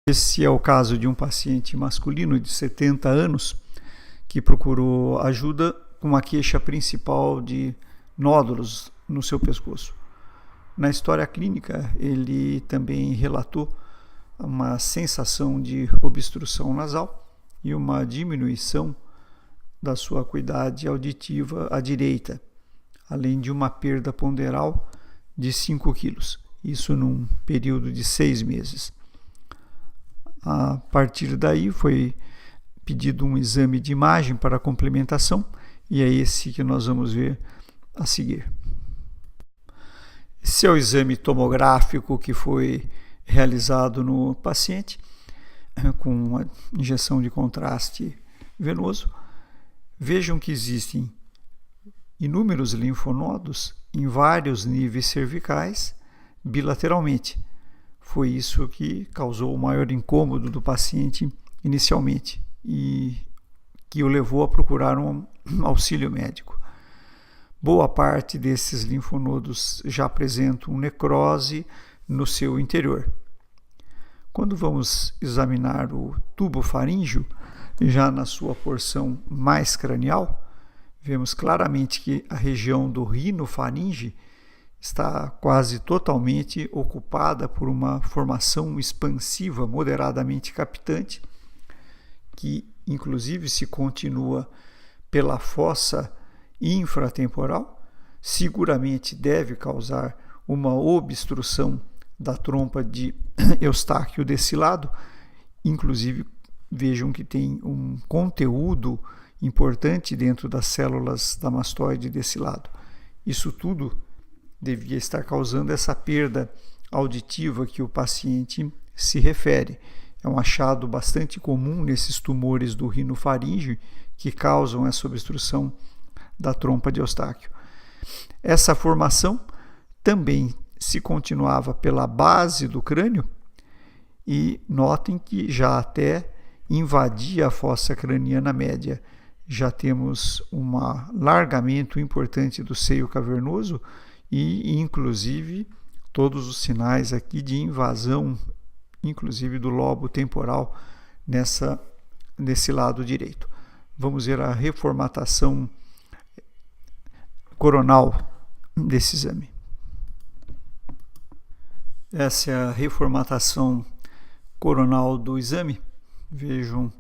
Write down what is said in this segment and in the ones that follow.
Esse é o caso de um paciente masculino de 70 anos que procurou ajuda com uma queixa principal de nódulos no seu pescoço. Na história clínica, ele também relatou uma sensação de obstrução nasal e uma diminuição da sua acuidade auditiva à direita, além de uma perda ponderal de 5 quilos, isso num período de 6 meses. A partir daí foi pedido um exame de imagem para complementação e é esse que nós vamos ver a seguir. Esse é o exame tomográfico que foi realizado no paciente com a injeção de contraste venoso. Vejam que existem inúmeros linfonodos em vários níveis cervicais bilateralmente. Foi isso que causou o maior incômodo do paciente inicialmente e que o levou a procurar um auxílio médico. Boa parte desses linfonodos já apresentam necrose no seu interior. Quando vamos examinar o tubo faríngeo, já na sua porção mais cranial, vemos claramente que a região do rinofaringe está quase totalmente ocupada por uma formação expansiva moderadamente captante, que inclusive se continua pela fossa infratemporal, seguramente deve causar uma obstrução da trompa de Eustáquio desse lado. Inclusive, vejam que tem um conteúdo importante dentro das células da mastoide desse lado. Isso tudo devia estar causando essa perda auditiva que o paciente se refere. É um achado bastante comum nesses tumores do rinofaríngeo que causam essa obstrução da trompa de Eustáquio. Essa formação também se continuava pela base do crânio e notem que já até invadia a fossa craniana média. Já temos um alargamento importante do seio cavernoso e, inclusive, todos os sinais aqui de invasão, inclusive do lobo temporal nesse lado direito. Vamos ver a reformatação coronal desse exame. Essa é a reformatação coronal do exame. Vejam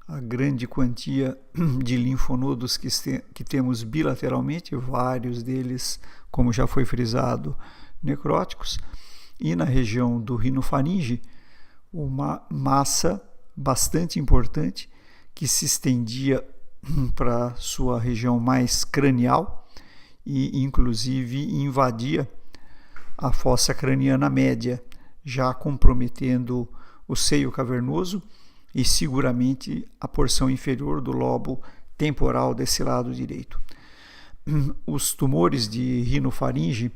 a grande quantia de linfonodos que temos bilateralmente, vários deles, como já foi frisado, necróticos, e na região do rinofaringe, uma massa bastante importante que se estendia para sua região mais cranial e, inclusive, invadia a fossa craniana média, já comprometendo o seio cavernoso e seguramente a porção inferior do lobo temporal desse lado direito. Os tumores de rinofaringe,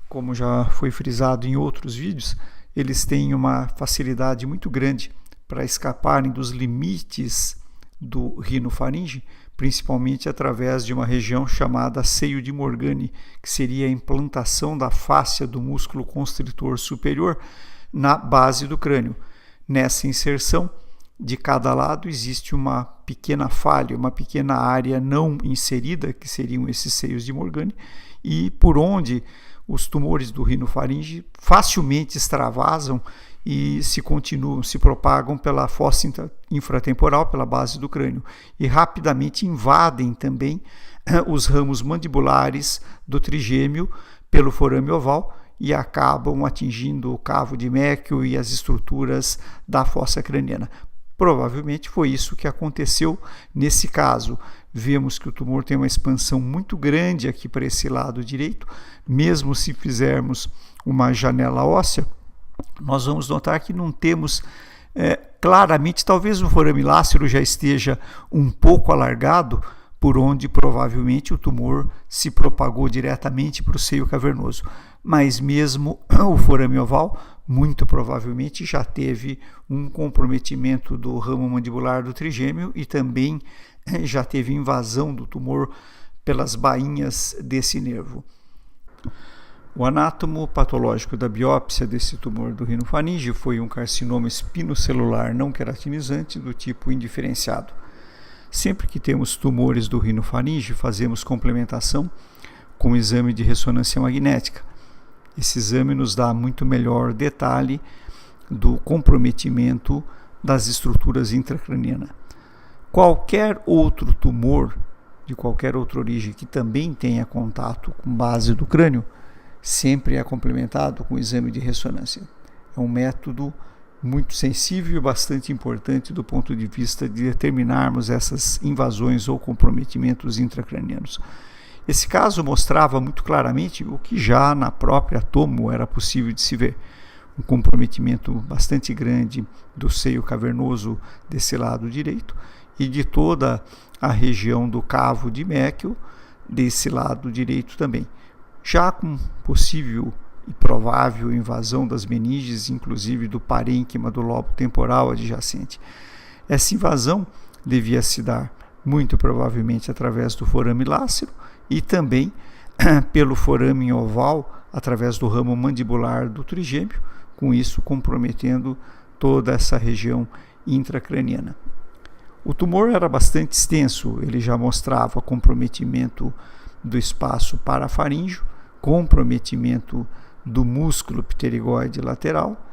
como já foi frisado em outros vídeos, eles têm uma facilidade muito grande para escaparem dos limites do rinofaringe, principalmente através de uma região chamada seio de Morgani, que seria a implantação da fáscia do músculo constritor superior na base do crânio. Nessa inserção, de cada lado existe uma pequena falha, uma pequena área não inserida, que seriam esses seios de Morgani, e por onde os tumores do rinofaringe facilmente extravasam e se propagam pela fossa infratemporal, pela base do crânio, e rapidamente invadem também os ramos mandibulares do trigêmeo pelo forame oval e acabam atingindo o cavo de Meckel e as estruturas da fossa craniana. Provavelmente foi isso que aconteceu nesse caso. Vemos que o tumor tem uma expansão muito grande aqui para esse lado direito. Mesmo se fizermos uma janela óssea, nós vamos notar que não temos claramente, talvez o forame lácero já esteja um pouco alargado, por onde provavelmente o tumor se propagou diretamente para o seio cavernoso. Mas mesmo o forame oval, muito provavelmente já teve um comprometimento do ramo mandibular do trigêmeo e também já teve invasão do tumor pelas bainhas desse nervo. O anátomo patológico da biópsia desse tumor do rinofaringe foi um carcinoma espinocelular não queratinizante do tipo indiferenciado. Sempre que temos tumores do rinofaringe, fazemos complementação com o exame de ressonância magnética. Esse exame nos dá muito melhor detalhe do comprometimento das estruturas intracranianas. Qualquer outro tumor, de qualquer outra origem, que também tenha contato com base do crânio, sempre é complementado com o exame de ressonância. É um método muito sensível e bastante importante do ponto de vista de determinarmos essas invasões ou comprometimentos intracranianos. Esse caso mostrava muito claramente o que já na própria tomo era possível de se ver. Um comprometimento bastante grande do seio cavernoso desse lado direito e de toda a região do cavo de Meckel desse lado direito também. Já com possível e provável invasão das meninges, inclusive do parênquima do lobo temporal adjacente. Essa invasão devia se dar muito provavelmente através do forame lácero e também pelo forame oval através do ramo mandibular do trigêmeo, com isso comprometendo toda essa região intracraniana. O tumor era bastante extenso, ele já mostrava comprometimento do espaço parafaríngeo, comprometimento do músculo pterigóide lateral,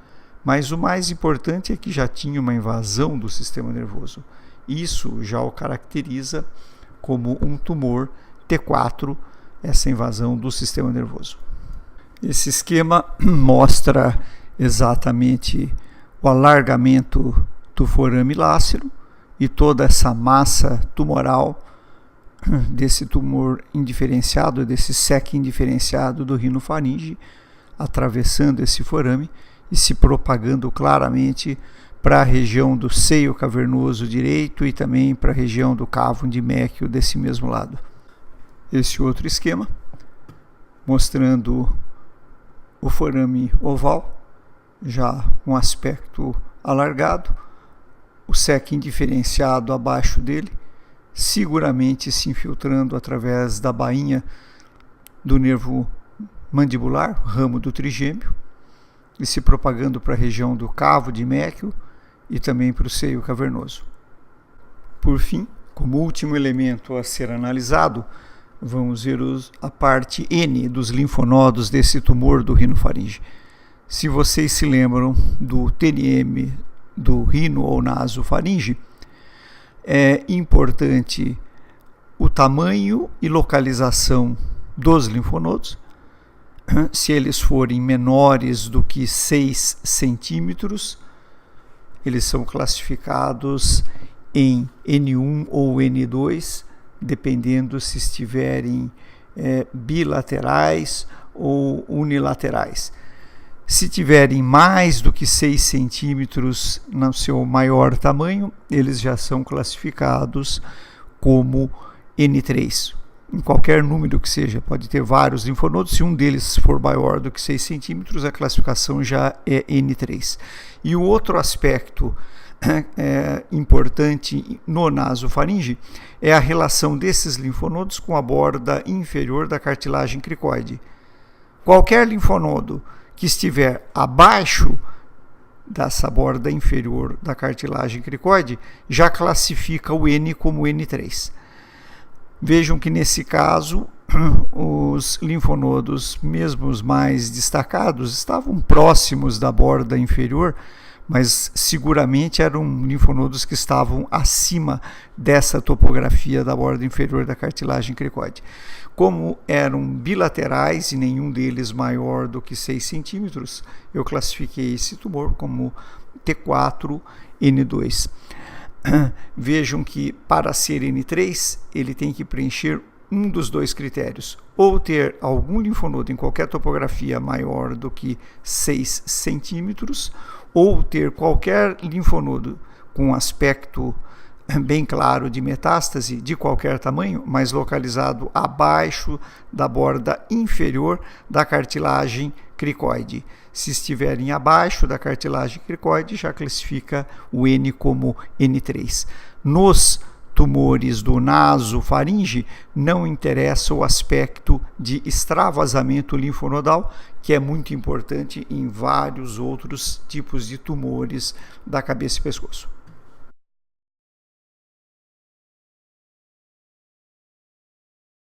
mas o mais importante é que já tinha uma invasão do sistema nervoso. Isso já o caracteriza como um tumor T4, essa invasão do sistema nervoso. Esse esquema mostra exatamente o alargamento do forame lácero e toda essa massa tumoral desse tumor indiferenciado, desse SEC indiferenciado do rinofaringe, atravessando esse forame e se propagando claramente para a região do seio cavernoso direito e também para a região do cavo de Meckel desse mesmo lado. Esse outro esquema, mostrando o forame oval, já com aspecto alargado, o SEC indiferenciado abaixo dele, seguramente se infiltrando através da bainha do nervo mandibular, ramo do trigêmeo, e se propagando para a região do cavo de Meckel e também para o seio cavernoso. Por fim, como último elemento a ser analisado, vamos ver a parte N dos linfonodos desse tumor do rinofaringe. Se vocês se lembram do TNM do rino ou nasofaringe, é importante o tamanho e localização dos linfonodos. Se eles forem menores do que 6 centímetros, eles são classificados em N1 ou N2, dependendo se estiverem bilaterais ou unilaterais. Se tiverem mais do que 6 centímetros no seu maior tamanho, eles já são classificados como N3. Em qualquer número que seja, pode ter vários linfonodos. Se um deles for maior do que 6 centímetros, a classificação já é N3. E o outro aspecto importante no nasofaringe é a relação desses linfonodos com a borda inferior da cartilagem cricoide. Qualquer linfonodo que estiver abaixo dessa borda inferior da cartilagem cricoide já classifica o N como N3. Vejam que nesse caso os linfonodos, mesmo os mais destacados, estavam próximos da borda inferior, mas seguramente eram linfonodos que estavam acima dessa topografia da borda inferior da cartilagem cricoide. Como eram bilaterais e nenhum deles maior do que 6 centímetros, eu classifiquei esse tumor como T4N2. Vejam que para ser N3, ele tem que preencher um dos dois critérios, ou ter algum linfonodo em qualquer topografia maior do que 6 centímetros, ou ter qualquer linfonodo com aspecto bem claro de metástase de qualquer tamanho, mas localizado abaixo da borda inferior da cartilagem cricoide. Se estiverem abaixo da cartilagem cricoide, já classifica o N como N3. Nos tumores do nasofaringe, não interessa o aspecto de extravasamento linfonodal, que é muito importante em vários outros tipos de tumores da cabeça e pescoço.